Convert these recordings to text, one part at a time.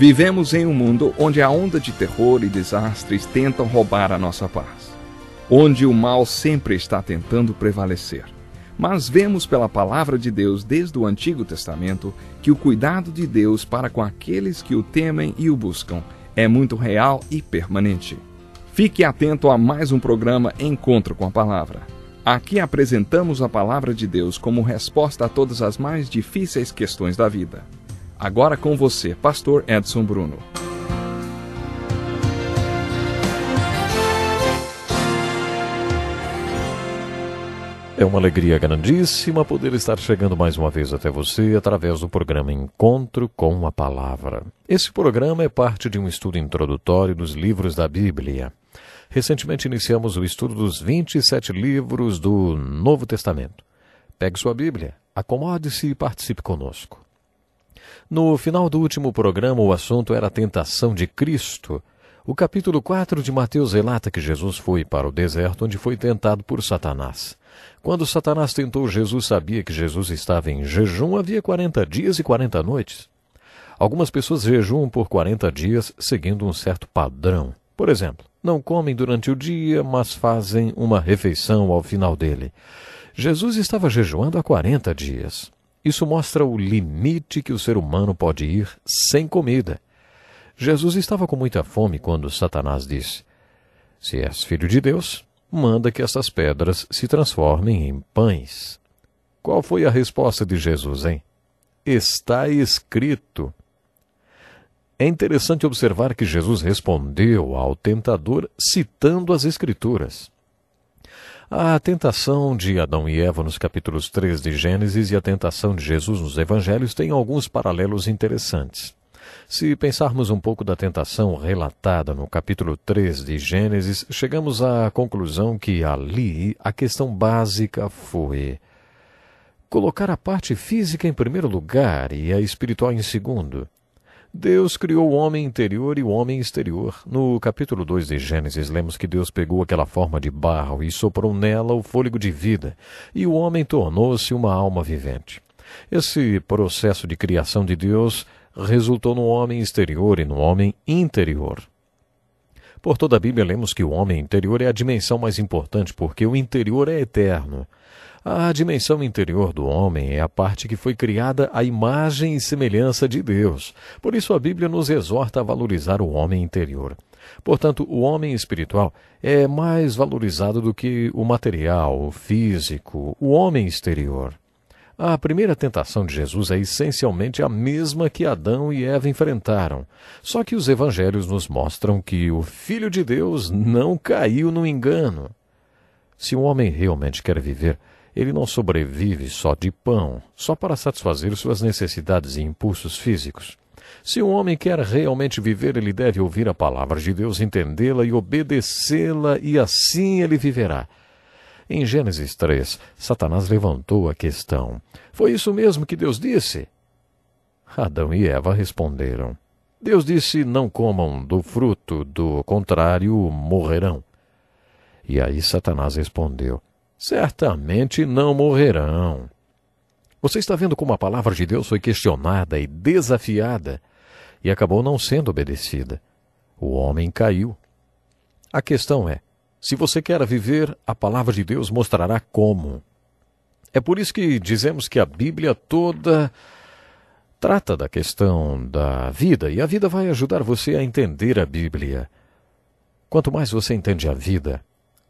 Vivemos em um mundo onde a onda de terror e desastres tentam roubar a nossa paz, onde o mal sempre está tentando prevalecer. Mas vemos pela palavra de Deus desde o Antigo Testamento que o cuidado de Deus para com aqueles que o temem e o buscam é muito real e permanente. Fique atento a mais um programa Encontro com a Palavra. Aqui apresentamos a palavra de Deus como resposta a todas as mais difíceis questões da vida. Agora com você, Pastor Edson Bruno. É uma alegria grandíssima poder estar chegando mais uma vez até você através do programa Encontro com a Palavra. Esse programa é parte de um estudo introdutório dos livros da Bíblia. Recentemente iniciamos o estudo dos 27 livros do Novo Testamento. Pegue sua Bíblia, acomode-se e participe conosco. No final do último programa, o assunto era a tentação de Cristo. O capítulo 4 de Mateus relata que Jesus foi para o deserto, onde foi tentado por Satanás. Quando Satanás tentou Jesus, sabia que Jesus estava em jejum havia 40 dias e 40 noites. Algumas pessoas jejuam por 40 dias seguindo um certo padrão. Por exemplo, não comem durante o dia, mas fazem uma refeição ao final dele. Jesus estava jejuando há 40 dias. Isso mostra o limite que o ser humano pode ir sem comida. Jesus estava com muita fome quando Satanás disse: "Se és filho de Deus, manda que essas pedras se transformem em pães." Qual foi a resposta de Jesus, hein? Está escrito. É interessante observar que Jesus respondeu ao tentador citando as Escrituras. A tentação de Adão e Eva nos capítulos 3 de Gênesis e a tentação de Jesus nos Evangelhos têm alguns paralelos interessantes. Se pensarmos um pouco da tentação relatada no capítulo 3 de Gênesis, chegamos à conclusão que ali a questão básica foi colocar a parte física em primeiro lugar e a espiritual em segundo. Deus criou o homem interior e o homem exterior. No capítulo 2 de Gênesis, lemos que Deus pegou aquela forma de barro e soprou nela o fôlego de vida, e o homem tornou-se uma alma vivente. Esse processo de criação de Deus resultou no homem exterior e no homem interior. Por toda a Bíblia, lemos que o homem interior é a dimensão mais importante, porque o interior é eterno. A dimensão interior do homem é a parte que foi criada à imagem e semelhança de Deus. Por isso a Bíblia nos exorta a valorizar o homem interior. Portanto, o homem espiritual é mais valorizado do que o material, o físico, o homem exterior. A primeira tentação de Jesus é essencialmente a mesma que Adão e Eva enfrentaram. Só que os evangelhos nos mostram que o Filho de Deus não caiu no engano. Se um homem realmente quer viver, ele não sobrevive só de pão, só para satisfazer suas necessidades e impulsos físicos. Se um homem quer realmente viver, ele deve ouvir a palavra de Deus, entendê-la e obedecê-la, e assim ele viverá. Em Gênesis 3, Satanás levantou a questão: "Foi isso mesmo que Deus disse?" Adão e Eva responderam: "Deus disse, não comam do fruto, do contrário morrerão." E aí Satanás respondeu: "Certamente não morrerão." Você está vendo como a palavra de Deus foi questionada e desafiada e acabou não sendo obedecida. O homem caiu. A questão é, se você quer viver, a palavra de Deus mostrará como. É por isso que dizemos que a Bíblia toda trata da questão da vida, e a vida vai ajudar você a entender a Bíblia. Quanto mais você entende a vida,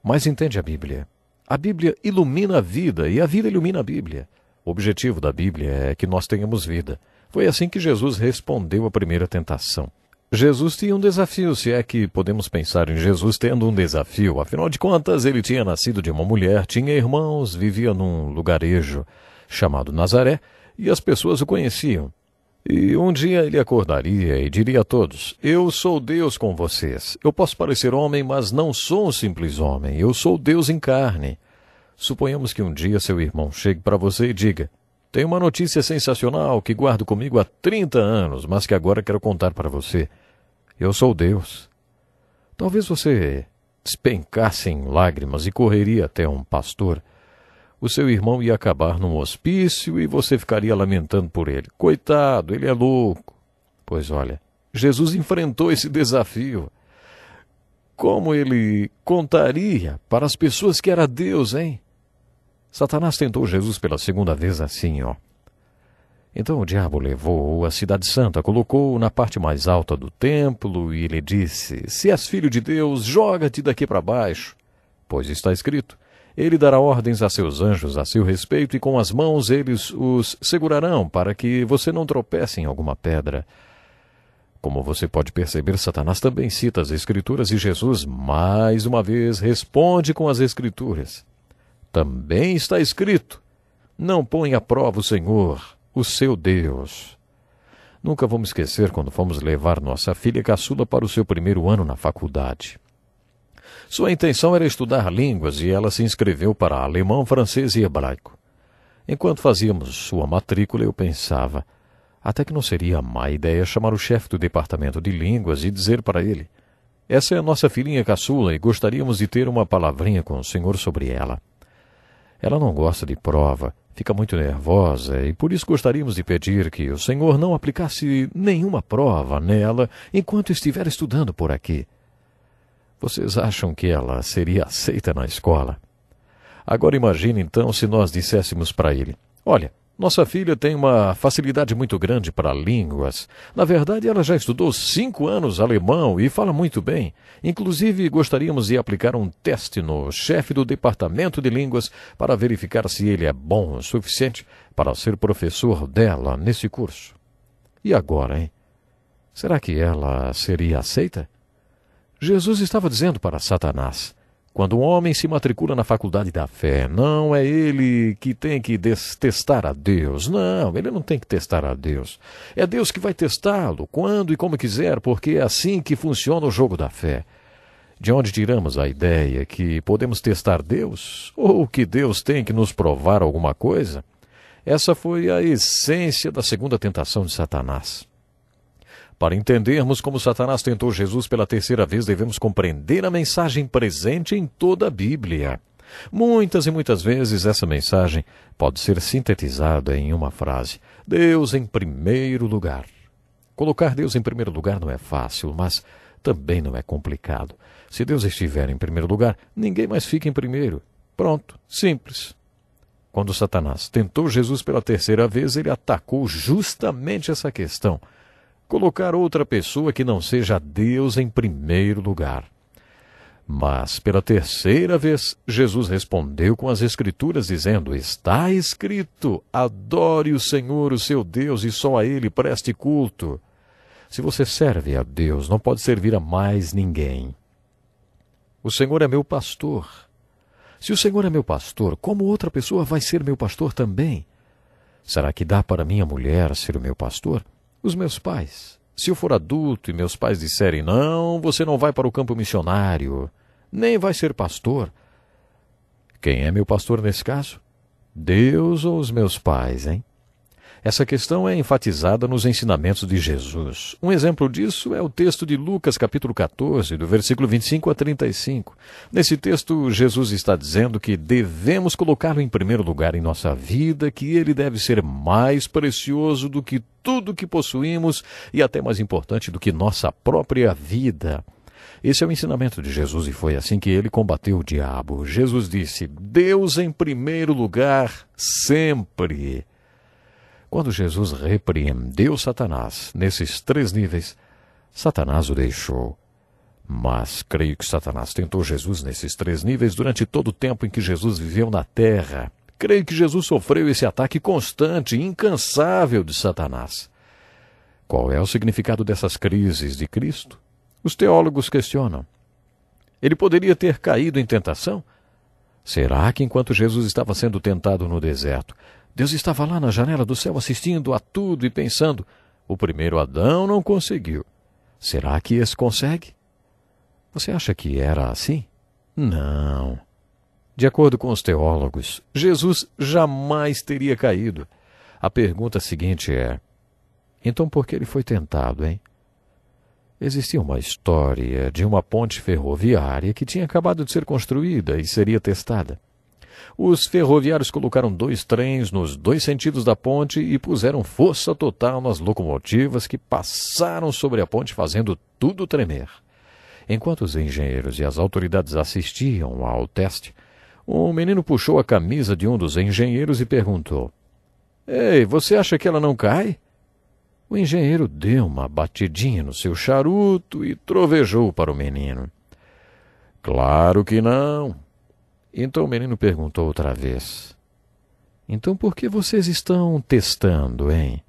mais entende a Bíblia. A Bíblia ilumina a vida e a vida ilumina a Bíblia. O objetivo da Bíblia é que nós tenhamos vida. Foi assim que Jesus respondeu à primeira tentação. Jesus tinha um desafio, se é que podemos pensar em Jesus tendo um desafio. Afinal de contas, ele tinha nascido de uma mulher, tinha irmãos, vivia num lugarejo chamado Nazaré, e as pessoas o conheciam. E um dia ele acordaria e diria a todos: "Eu sou Deus com vocês. Eu posso parecer homem, mas não sou um simples homem. Eu sou Deus em carne." Suponhamos que um dia seu irmão chegue para você e diga: "Tenho uma notícia sensacional que guardo comigo há 30 anos, mas que agora quero contar para você. Eu sou Deus." Talvez você despencasse em lágrimas e correria até um pastor. O seu irmão ia acabar num hospício e você ficaria lamentando por ele. "Coitado, ele é louco." Pois olha, Jesus enfrentou esse desafio. Como ele contaria para as pessoas que era Deus, hein? Satanás tentou Jesus pela segunda vez assim, ó. Então o diabo levou-o à cidade santa, colocou-o na parte mais alta do templo e lhe disse: se és filho de Deus, joga-te daqui para baixo. Pois está escrito: ele dará ordens a seus anjos a seu respeito e com as mãos eles os segurarão para que você não tropece em alguma pedra. Como você pode perceber, Satanás também cita as Escrituras e Jesus, mais uma vez, responde com as Escrituras. Também está escrito: não põe à prova o Senhor, o seu Deus. Nunca vamos esquecer quando fomos levar nossa filha caçula para o seu primeiro ano na faculdade. Sua intenção era estudar línguas e ela se inscreveu para alemão, francês e hebraico. Enquanto fazíamos sua matrícula, eu pensava: até que não seria má ideia chamar o chefe do departamento de línguas e dizer para ele: essa é a nossa filhinha caçula e gostaríamos de ter uma palavrinha com o senhor sobre ela. Ela não gosta de prova, fica muito nervosa e por isso gostaríamos de pedir que o senhor não aplicasse nenhuma prova nela enquanto estiver estudando por aqui. Vocês acham que ela seria aceita na escola? Agora imagine então se nós disséssemos para ele: olha, nossa filha tem uma facilidade muito grande para línguas. Na verdade, ela já estudou 5 anos alemão e fala muito bem. Inclusive, gostaríamos de aplicar um teste no chefe do departamento de línguas para verificar se ele é bom o suficiente para ser professor dela nesse curso. E agora, hein? Será que ela seria aceita? Jesus estava dizendo para Satanás: quando um homem se matricula na faculdade da fé, não é ele que tem que testar a Deus. Não, ele não tem que testar a Deus. É Deus que vai testá-lo, quando e como quiser, porque é assim que funciona o jogo da fé. De onde tiramos a ideia que podemos testar Deus? Ou que Deus tem que nos provar alguma coisa? Essa foi a essência da segunda tentação de Satanás. Para entendermos como Satanás tentou Jesus pela terceira vez, devemos compreender a mensagem presente em toda a Bíblia. Muitas e muitas vezes essa mensagem pode ser sintetizada em uma frase: Deus em primeiro lugar. Colocar Deus em primeiro lugar não é fácil, mas também não é complicado. Se Deus estiver em primeiro lugar, ninguém mais fica em primeiro. Pronto, simples. Quando Satanás tentou Jesus pela terceira vez, ele atacou justamente essa questão: colocar outra pessoa que não seja Deus em primeiro lugar. Mas, pela terceira vez, Jesus respondeu com as Escrituras, dizendo: está escrito, adore o Senhor, o seu Deus, e só a Ele preste culto. Se você serve a Deus, não pode servir a mais ninguém. O Senhor é meu pastor. Se o Senhor é meu pastor, como outra pessoa vai ser meu pastor também? Será que dá para minha mulher ser o meu pastor? Os meus pais. Se eu for adulto e meus pais disserem: não, você não vai para o campo missionário, nem vai ser pastor. Quem é meu pastor nesse caso? Deus ou os meus pais, hein? Essa questão é enfatizada nos ensinamentos de Jesus. Um exemplo disso é o texto de Lucas, capítulo 14, do versículo 25 a 35. Nesse texto, Jesus está dizendo que devemos colocá-lo em primeiro lugar em nossa vida, que ele deve ser mais precioso do que tudo que possuímos e até mais importante do que nossa própria vida. Esse é o ensinamento de Jesus e foi assim que ele combateu o diabo. Jesus disse: Deus em primeiro lugar, sempre. Quando Jesus repreendeu Satanás nesses 3 níveis, Satanás o deixou. Mas creio que Satanás tentou Jesus nesses 3 níveis durante todo o tempo em que Jesus viveu na terra. Creio que Jesus sofreu esse ataque constante e incansável de Satanás. Qual é o significado dessas crises de Cristo? Os teólogos questionam. Ele poderia ter caído em tentação? Será que enquanto Jesus estava sendo tentado no deserto, Deus estava lá na janela do céu assistindo a tudo e pensando: o primeiro Adão não conseguiu. Será que esse consegue? Você acha que era assim? Não. De acordo com os teólogos, Jesus jamais teria caído. A pergunta seguinte é: então por que ele foi tentado, hein? Existia uma história de uma ponte ferroviária que tinha acabado de ser construída e seria testada. Os ferroviários colocaram 2 trens nos 2 sentidos da ponte e puseram força total nas locomotivas que passaram sobre a ponte, fazendo tudo tremer. Enquanto os engenheiros e as autoridades assistiam ao teste, um menino puxou a camisa de um dos engenheiros e perguntou: "Ei, você acha que ela não cai?" O engenheiro deu uma batidinha no seu charuto e trovejou para o menino: "Claro que não." Então o menino perguntou outra vez: "Então por que vocês estão testando, hein?"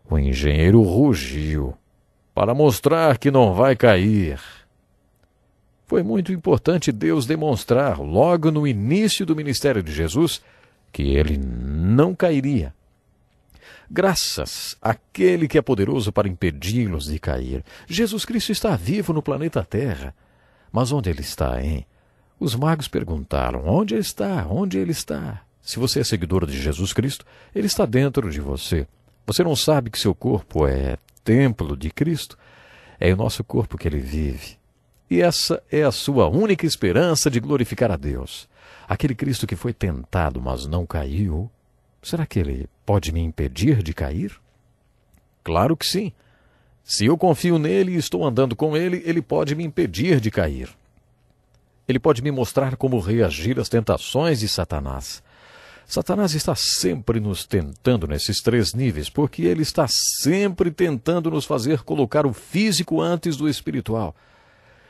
O engenheiro rugiu: "Para mostrar que não vai cair." Foi muito importante Deus demonstrar, logo no início do ministério de Jesus, que ele não cairia. Graças àquele que é poderoso para impedi-los de cair, Jesus Cristo está vivo no planeta Terra. Mas onde ele está, hein? Os magos perguntaram: onde ele está? Onde ele está? Se você é seguidor de Jesus Cristo, ele está dentro de você. Você não sabe que seu corpo é templo de Cristo? É o nosso corpo que ele vive. E essa é a sua única esperança de glorificar a Deus. Aquele Cristo que foi tentado, mas não caiu, será que ele pode me impedir de cair? Claro que sim. Se eu confio nele e estou andando com ele, ele pode me impedir de cair. Ele pode me mostrar como reagir às tentações de Satanás. Satanás está sempre nos tentando nesses 3 níveis, porque ele está sempre tentando nos fazer colocar o físico antes do espiritual.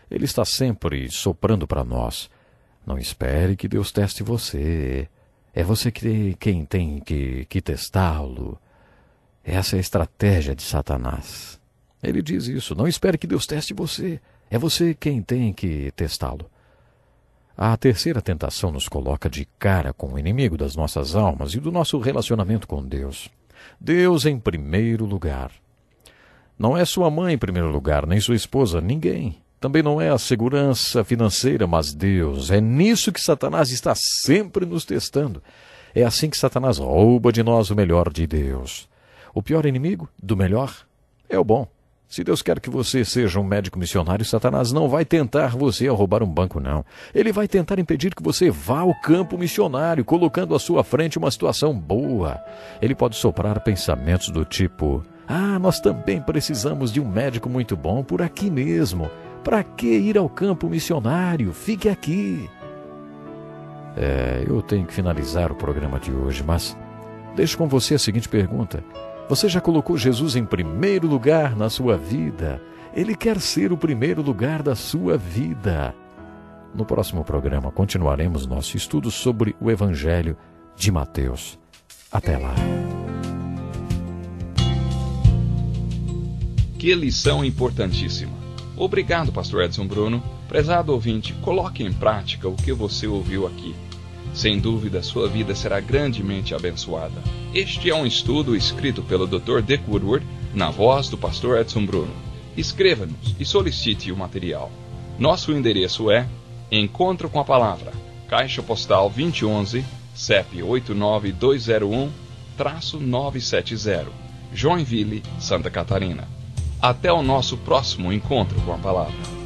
Ele está sempre soprando para nós: não espere que Deus teste você. É você quem tem que testá-lo. Essa é a estratégia de Satanás. Ele diz isso: não espere que Deus teste você. É você quem tem que testá-lo. A terceira tentação nos coloca de cara com o inimigo das nossas almas e do nosso relacionamento com Deus. Deus em primeiro lugar. Não é sua mãe em primeiro lugar, nem sua esposa, ninguém. Também não é a segurança financeira, mas Deus. É nisso que Satanás está sempre nos testando. É assim que Satanás rouba de nós o melhor de Deus. O pior inimigo do melhor é o bom. Se Deus quer que você seja um médico missionário, Satanás não vai tentar você a roubar um banco, não. Ele vai tentar impedir que você vá ao campo missionário, colocando à sua frente uma situação boa. Ele pode soprar pensamentos do tipo: nós também precisamos de um médico muito bom por aqui mesmo. Para que ir ao campo missionário? Fique aqui. Eu tenho que finalizar o programa de hoje, mas deixo com você a seguinte pergunta: você já colocou Jesus em primeiro lugar na sua vida? Ele quer ser o primeiro lugar da sua vida. No próximo programa continuaremos nosso estudo sobre o Evangelho de Mateus. Até lá. Que lição importantíssima. Obrigado, Pastor Edson Bruno. Prezado ouvinte, coloque em prática o que você ouviu aqui. Sem dúvida, sua vida será grandemente abençoada. Este é um estudo escrito pelo Dr. Dick Woodward, na voz do Pastor Edson Bruno. Escreva-nos e solicite o material. Nosso endereço é Encontro com a Palavra, Caixa Postal 2011, CEP 89201-970, Joinville, Santa Catarina. Até o nosso próximo encontro com a Palavra.